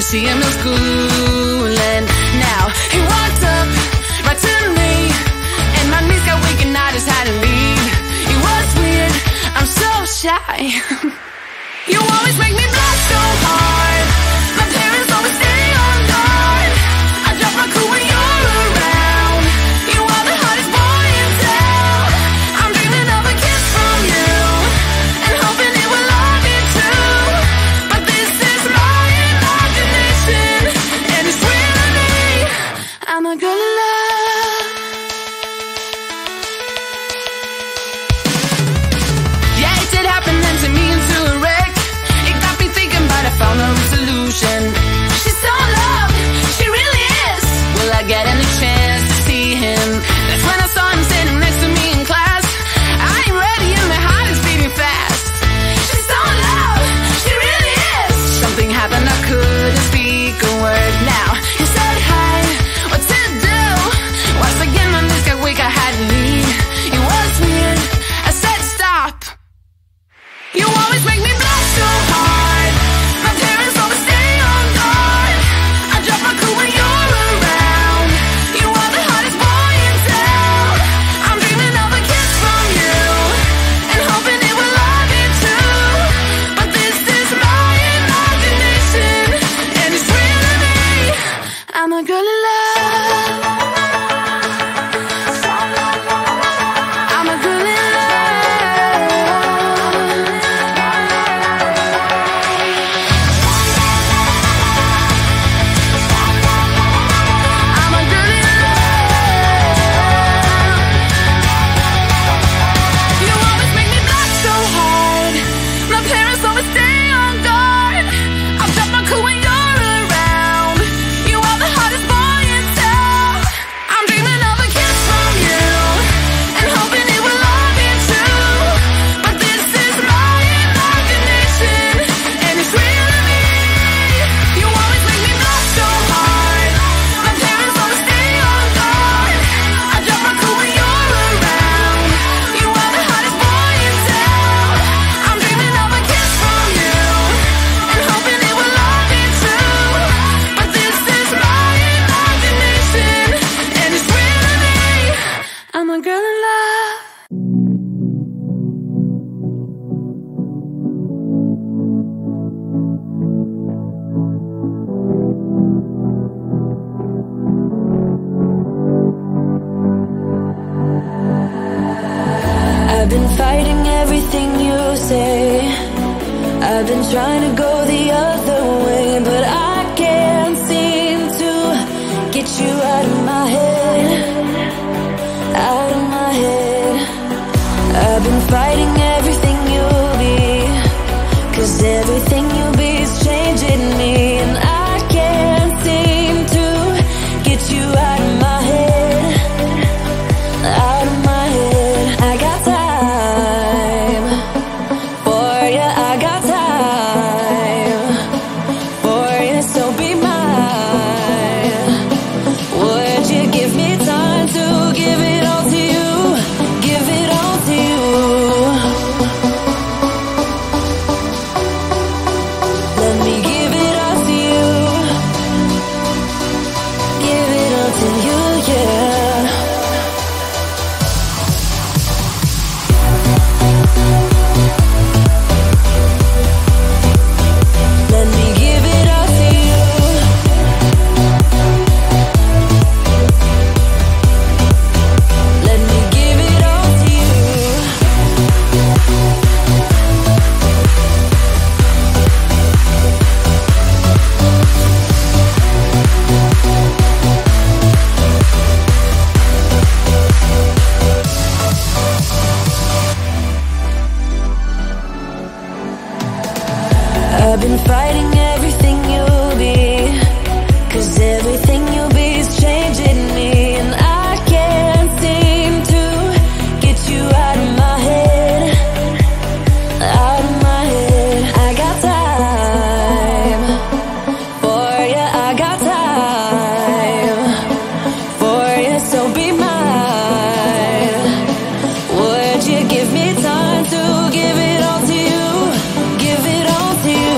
see him in school, and now he walked up right to me, and my knees got weak and I just had to leave. It was weird, I'm so shy. You always make me blush so hard. My parents always stay on guard. I drop my cool when you're around. You are the hottest boy in town. I'm dreaming of a kiss from you, and hoping it will love you too. But this is my imagination, and it's real to me. I'm a girl in love. Yeah, it did happen then to me and to a wreck. It got me thinking, but I found a solution. She's so in love, she really is. Will I get any chance to see him? That's when I saw him standing next to me in class. I ain't ready and my heart is beating fast. She's so in love, she really is. Something happened, I couldn't speak a word. Now he said hi, what to do? Once again my knees got weak, I had to leave. It was weird, I said stop. You always make me blush so hard. My parents always stay on guard. I drop my cool when you're around. You are the hottest boy in town. I'm dreaming of a kiss from you, and hoping it will love you too. But this is my imagination, and it's real to me. I'm a girl in love. I'm a girl in love. I'm a girl in love. You always make me blush so hard. My parents always stay on guard. I drop my cool when you're around. You are the hottest boy in town. I'm dreaming of a kiss from you, and hoping it will love you too. But this is my imagination, and it's real to me. You always make me blush so hard. My parents always stay on guard. I drop my cool when you're around. You are the hottest boy in town. I'm dreaming of a kiss from you, and hoping it will love you too. But this is my imagination, and it's real to me. I'm a girl in love. I've been fighting everything you say. I've been trying to go the other way, but I can't seem to get you out of my head. Out of my head. I've been fighting everything you'll be, 'cause everything you'll be is changing me, and I can't seem to get you out of my head. Out of my head. I got time for you, I got time for you, so be mine. Would you give me time to give it all to you? Give it all to you. Let me give it all to you. Give it all to you, yeah. Let me give it all to you. Let me give it all to you. I've been fighting everything you'll be, 'cause everything you'll be is changing me, and I can't seem to get you out of my head. Out of my head. I got time for you, I got time for you, so be mine. Would you give me time to give it all to you? Give it all to you.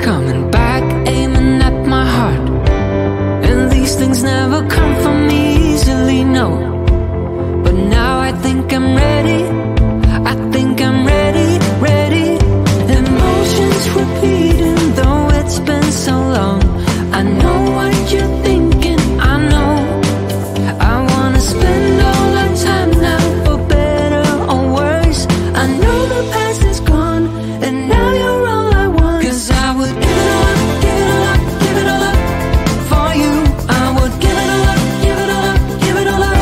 coming back, aiming at my heart. And these things never come from me easily, no. But now I think I'm ready. I think I'm ready, ready. Emotions repeating, though it's been so long. I know what you're thinking, I know. I wanna spend all our time now, for better or worse. I know the past is gone, and now you're all I want. 'Cause I would give it all up, give it all up, give it all up for you. I would give it all up, give it all up, give it all up.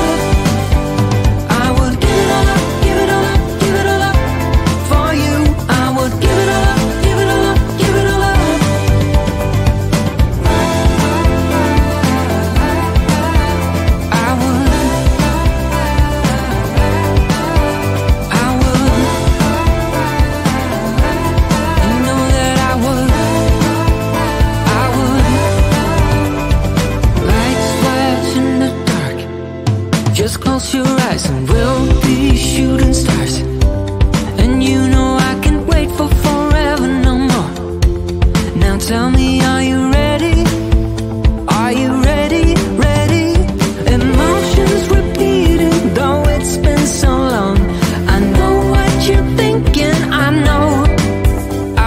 I would give it all up, give it all up, give it all up for you. I would give it all up, give it all up, give it all up. I would, you know that I would. Lights flash in the dark. Just close your eyes and we'll be shooting stars. And you know I can't wait for forever no more. Now tell me, are you ready? Are you ready? Ready? Emotions repeating, though it's been so long. I know what you're thinking, I know.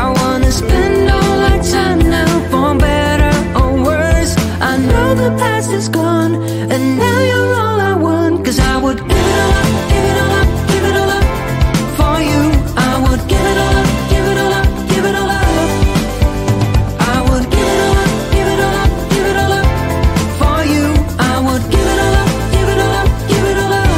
I wanna spend all our time now, for better or worse. I know the past is gone, and now you're all I want. 'Cause I would give it all up, give it all up, give it all up for you. I would give it all up, give it all up, give it all up. I would give it all up, give it all up, give it all up for you. I would give it all up, give it all up, give it all up.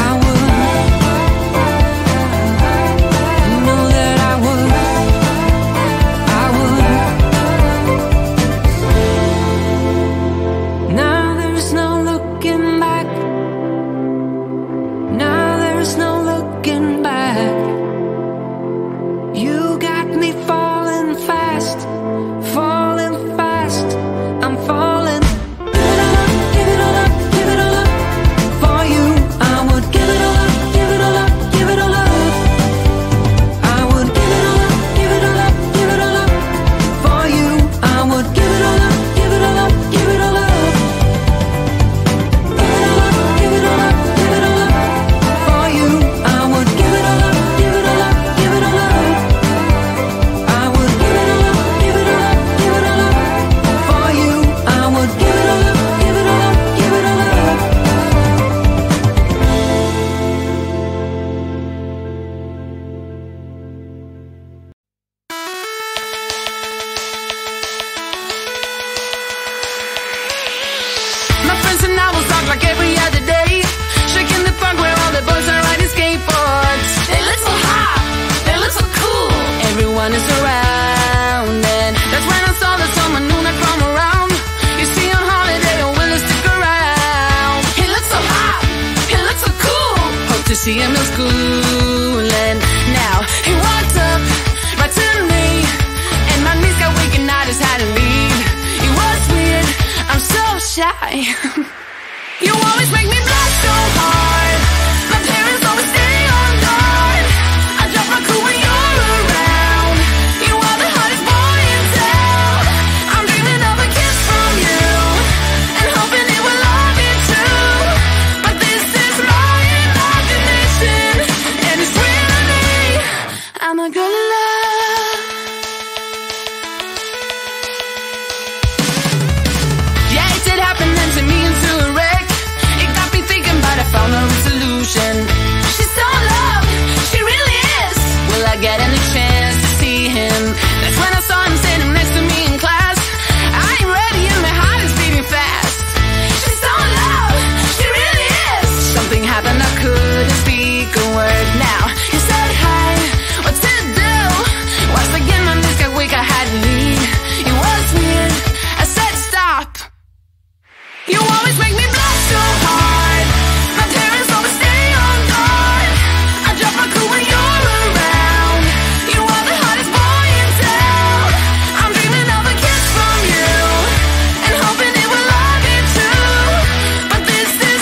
I would, you know that I would, I would. Now there's no looking back. Now there's no looking back. You got me falling fast, falling fast. I'm falling. Give it all up, give it all up, give it all up for you. I would give it all up, give it all up, give it all up. I would give it all up, give it all up, give it all up for you. I would give it all up, give it all up, give it all up. Give it all up, give it all up, give it all up for you. I would give it all up, give it all up, give it all up. I would give it all up, give it all up, give it all up for you. I would give it all up, give it all up, give it all up. My friends and I will talk like every other day, shaking the park where all the boys are riding skateboards. They look so hot, they look so cool. Everyone is around, and that's when I saw that someone new not from around. Is he on holiday or will he stick around? He looks so hot, he looks so cool. Hope to see him in school. And now he walked up right to me, and my knees got weak and I just had to leave. It was weird, I'm so shy. You always make me blush so hard. My parents always stay on guard. I drop my cool when you're around. You are the hottest boy in town. I'm dreaming of a kiss from you, and hoping it will love me too. But this is my imagination, and it's really I'm a girl in love. Yeah, it did happen then to me into a wreck. It got me thinking, but I found a resolution. She's so in love, she really is. Will I get any chance to see him? That's when I saw him sitting next to me in class. I ain't ready and my heart is beating fast. She's so in love, she really is. Something happened, I couldn't speak a word. Now he said hi, what to do? Once again my knees got weak, I had to leave. It was weird, I said stop. You always make me blush so hard. My parents always stay on guard. I drop my cool when you're around. You are the hottest boy in town. I'm dreaming of a kiss from you, and hoping it will love me too. But this is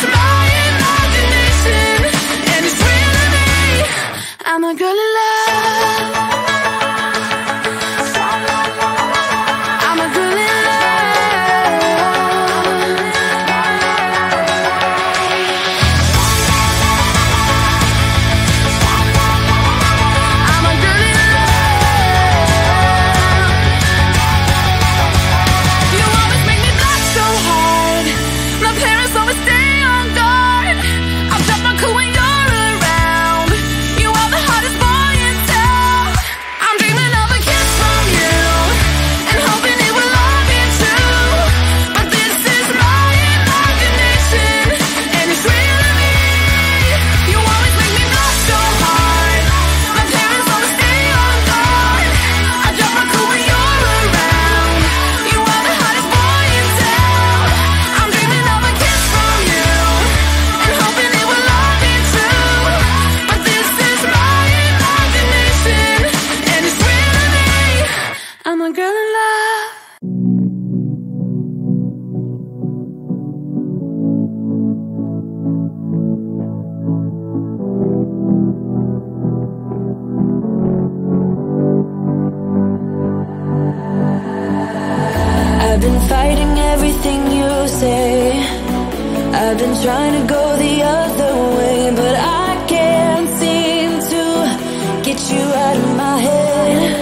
I've been trying to go the other way, but I can't seem to get you out of my head,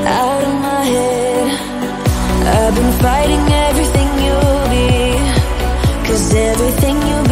out of my head. I've been fighting everything you'll be, 'cause everything you